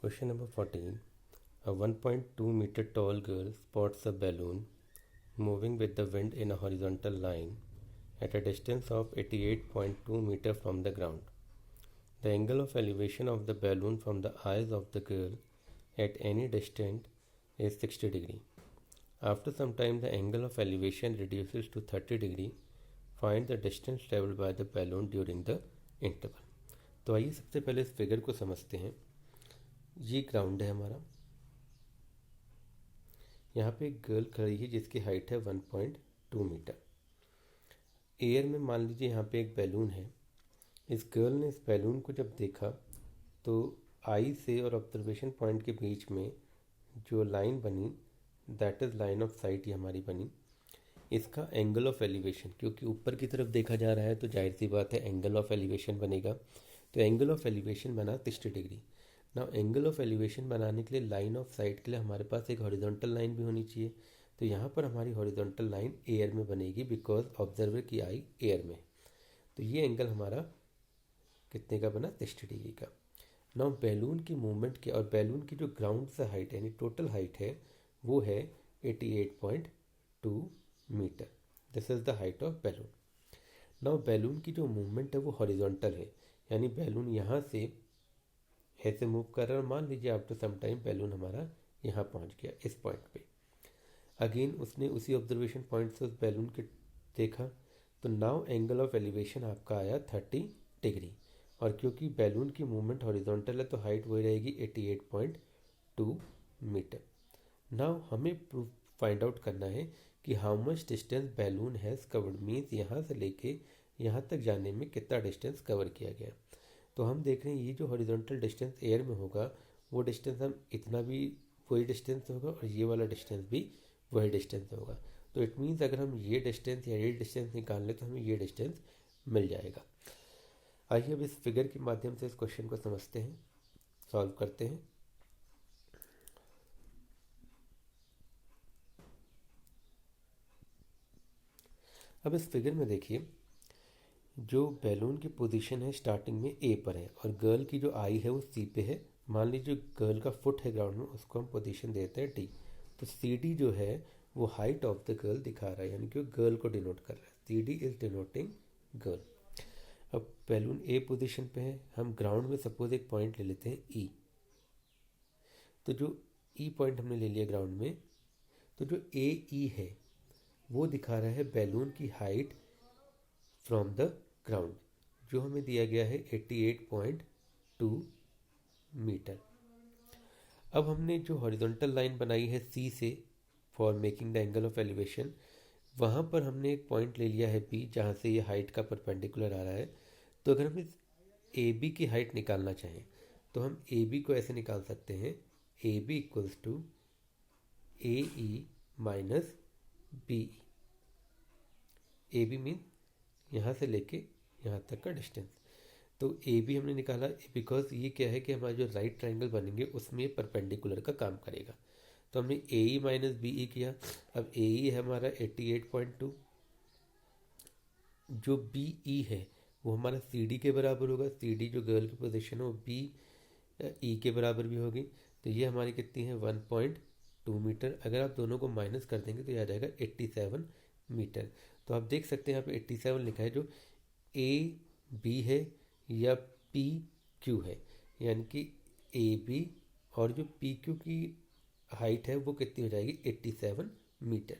Question number 14. A 1.2 meter tall girl spots a balloon moving with the wind in a horizontal line at a distance of 88.2 meter from the ground. The angle of elevation of the balloon from the eyes of the girl at any distance is 60 degree. After some time the angle of elevation reduces to 30 degree. Find the distance traveled by the balloon during the interval. तो आइए सबसे पहले इस figure को समझते हैं। ये ground है हमारा। यहाँ पे एक गर्ल खड़ी है जिसकी हाइट है 1.2 मीटर। एयर में मान लीजिए यहाँ पे एक बैलून है। इस गर्ल ने इस बैलून को जब देखा तो आई से और ऑब्जर्वेशन पॉइंट के बीच में जो लाइन बनी, that is line of site, ये हमारी बनी। इसका एंगल ऑफ एलिवेशन, क्योंकि ऊपर की तरफ देखा जा रहा है तो जाहिर सी बात है एंगल ऑफ एलिवेशन बनेगा। तो एंगल ऑफ एलिवेशन बना 60 डिग्री। ना एंगल ऑफ एलिवेशन बनाने के लिए लाइन ऑफ साइट के लिए हमारे पास एक हॉरिजॉन्टल लाइन भी होनी चाहिए। तो यहाँ पर हमारी हॉरिजॉन्टल लाइन एयर में बनेगी बिकॉज ऑब्जर्वर की आई एयर में। तो ये एंगल हमारा कितने का बना? 60 डिग्री का। ना बैलून की मूवमेंट की, और बैलून की जो ग्राउंड से हाइट यानी टोटल हाइट है वो है 88.2 meter. This is the height of balloon. Now balloon की जो मूवमेंट है वो हॉरिजॉन्टल है, यानी बैलून यहाँ से ऐसे मूव कर रहा है। मान लीजिए आफ्टर सम टाइम बैलून हमारा यहाँ पहुँच गया इस पॉइंट पे। अगेन उसने उसी ऑब्जर्वेशन पॉइंट से उस बैलून के देखा तो नाउ एंगल ऑफ एलिवेशन आपका आया 30 डिग्री। और क्योंकि बैलून की मूवमेंट हॉरिजॉन्टल है तो हाइट वही रहेगी 88.2 मीटर। नाउ हमें प्रूफ फाइंड आउट करना है कि how much distance balloon has covered, means यहाँ से लेके यहाँ तक जाने में कितना डिस्टेंस कवर किया गया। तो हम देख रहे हैं ये जो हॉरिजॉन्टल डिस्टेंस एयर में होगा वो डिस्टेंस हम इतना भी वही डिस्टेंस होगा और ये वाला डिस्टेंस भी वही डिस्टेंस होगा। तो इट मीन्स अगर हम ये डिस्टेंस या ये डिस्टेंस निकाल लें तो हमें ये डिस्टेंस मिल जाएगा। आइए अब इस फिगर के माध्यम से इस क्वेश्चन को समझते हैं, सॉल्व करते हैं। अब इस फिगर में देखिए जो बैलून की पोजीशन है स्टार्टिंग में ए पर है और गर्ल की जो आई है वो सी पे है। मान लीजिए गर्ल का फुट है ग्राउंड में, उसको हम पोजीशन देते हैं डी। तो सी डी जो है वो हाइट ऑफ द गर्ल दिखा रहा है, यानी कि गर्ल को डिनोट कर रहा है। C D is denoting girl. अब बैलून ए पोजीशन पे है, हम ग्राउंड में सपोज एक पॉइंट ले लेते हैं ई। तो जो ई पॉइंट हमने ले लिया ग्राउंड में, तो जो ए ई है वो दिखा रहा है बैलून की हाइट फ्रॉम द ग्राउंड, जो हमें दिया गया है 88.2 मीटर। अब हमने जो हॉरिजॉन्टल लाइन बनाई है सी से for making the angle of elevation, वहाँ पर हमने एक पॉइंट ले लिया है बी जहाँ से ये हाइट का परपेंडिकुलर आ रहा है। तो अगर हम इस ए बी की हाइट निकालना चाहें तो हम ए बी को ऐसे निकाल सकते हैं, A B equals to A E minus B E. A B mean यहाँ से लेके यहाँ तक का डिस्टेंस। तो ए बी हमने निकाला बिकॉज ये क्या है कि हमारा जो राइट ट्राइंगल बनेंगे उसमें परपेंडिकुलर का काम करेगा। तो हमने ए ई माइनस बी ई किया। अब ए ई है हमारा 88.2, जो बी ई है वो हमारा सी डी के बराबर होगा। सी डी जो गर्ल की पोजीशन है वो बी ई के बराबर भी होगी। तो ये हमारी कितनी है 1.2 मीटर। अगर आप दोनों को माइनस कर देंगे तो यह आ जाएगा 87 मीटर। तो आप देख सकते हैं यहाँ पे 87 लिखा है, जो ए बी है या पी क्यू है, यानी कि ए बी और जो पी क्यू की हाइट है वो कितनी हो जाएगी 87 मीटर।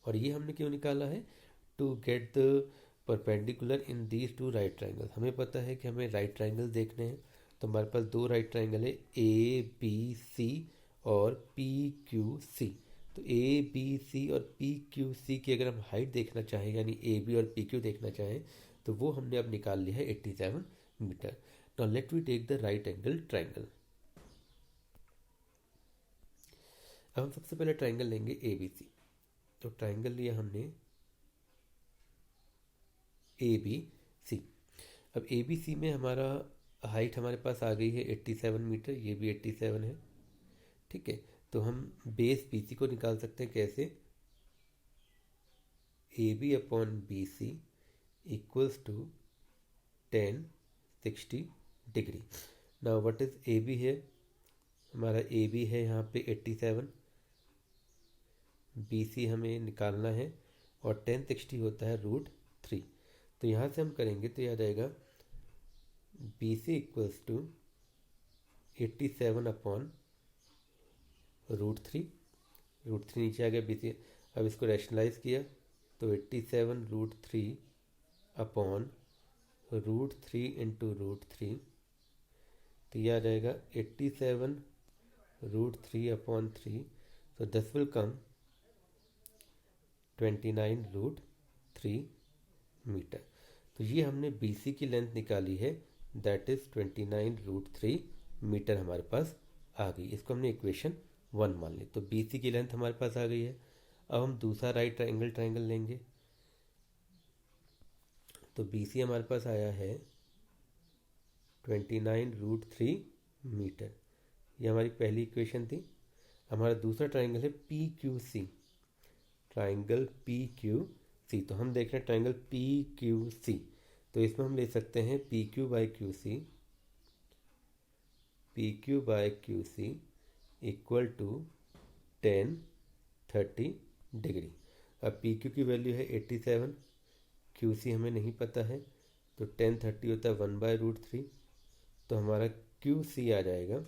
और ये हमने क्यों निकाला है? To get the perpendicular in these two right triangle. हमें पता है कि हमें राइट ट्राइंगल देखने हैं, तो हमारे पास दो राइट ट्राइंगल है ए बी सी और पी क्यू सी। तो ए बी सी और पी क्यू सी की अगर हम हाइट देखना चाहें यानी ए बी और पी क्यू देखना चाहें तो वो हमने अब निकाल लिया है 87 meter. Now let we take the right angle triangle. अब हम सबसे पहले ट्राइंगल लेंगे ए बी सी। तो ट्राइंगल लिया हमने ए बी सी। अब ए बी सी में हमारा हाइट हमारे पास आ गई है 87 मीटर, ये भी 87 है। ठीक है, तो हम बेस बी सी को निकाल सकते हैं कैसे? A B upon B C equals to 10 60 degree. Now what is A B है? हमारा ए बी है यहाँ पे 87, बी सी हमें निकालना है और 1060 होता है √3। तो यहाँ से हम करेंगे तो यह आ जाएगा B C equals to 87 upon √3। √3 नीचे आ गया बी सी। अब इसको रैशनलाइज किया तो 87 √3 अपॉन √3 इंटू √3, तो यह आ जाएगा 87 √3 अपॉन 3। तो दिस विल कम 29 √3 मीटर। तो ये हमने BC की लेंथ निकाली है, दैट इज 29 √3 मीटर हमारे पास आ गई। इसको हमने इक्वेशन 1 मान ली। तो BC की लेंथ हमारे पास आ गई है। अब हम दूसरा राइट एंगल ट्राइंगल लेंगे। तो BC हमारे पास आया है 29 √3 मीटर। ये हमारी पहली इक्वेशन थी। हमारा दूसरा ट्राइंगल है PQC, ट्राइंगल PQC। तो हम देख रहे हैं ट्राइंगल PQC, तो इसमें हम ले सकते हैं PQ by QC equal to 1030 degree. अब PQ की वैल्यू है 87, QC हमें नहीं पता है, तो 1030 होता है 1/√3। तो हमारा QC आ जाएगा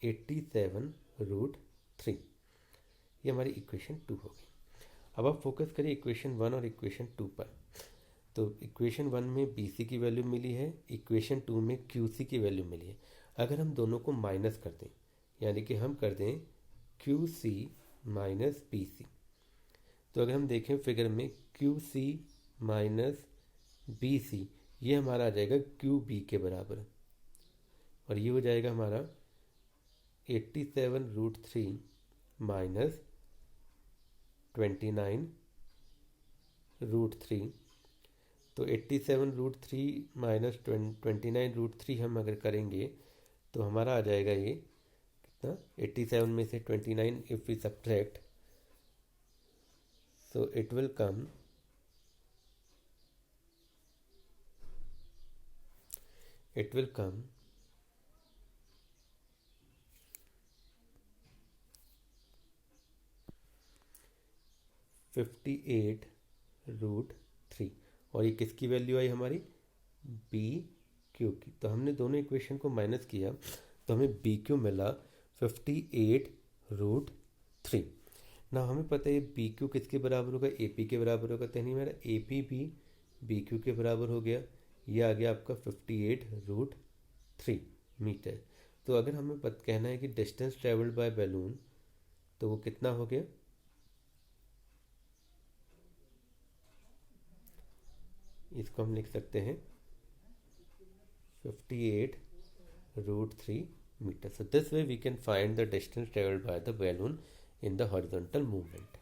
87 √3। ये हमारी इक्वेशन 2 होगी। अब आप फोकस करिए इक्वेशन 1 और इक्वेशन 2 पर। तो इक्वेशन 1 में BC की वैल्यू मिली है, इक्वेशन 2 में QC की वैल्यू मिली है। अगर हम दोनों को माइनस कर दें, यानी कि हम कर दें QC माइनस BC, तो अगर हम देखें फिगर में QC माइनस BC, ये हमारा आ जाएगा QB के बराबर, और ये हो जाएगा हमारा 87 √3 माइनस 29 √3। तो 87 √3 माइनस 29 √3 हम अगर करेंगे तो हमारा आ जाएगा ये कितना, 87 में से 29 if we subtract, so it will come 58 √3। और ये किसकी वैल्यू आई हमारी, BQ की। तो हमने दोनों इक्वेशन को माइनस किया तो हमें BQ मिला 58 √3। ना हमें पता है BQ किसके बराबर होगा, AP के बराबर होगा। तो नहीं, मेरा AP भी BQ के बराबर हो गया। ये आ गया आपका 58 √3 मीटर। तो अगर हमें कहना है कि डिस्टेंस ट्रेवल्ड बाय बैलून, तो वो कितना हो गया, इसको हम लिख सकते हैं 58 √3 meter. So this way we can find the distance traveled by the balloon in the horizontal movement.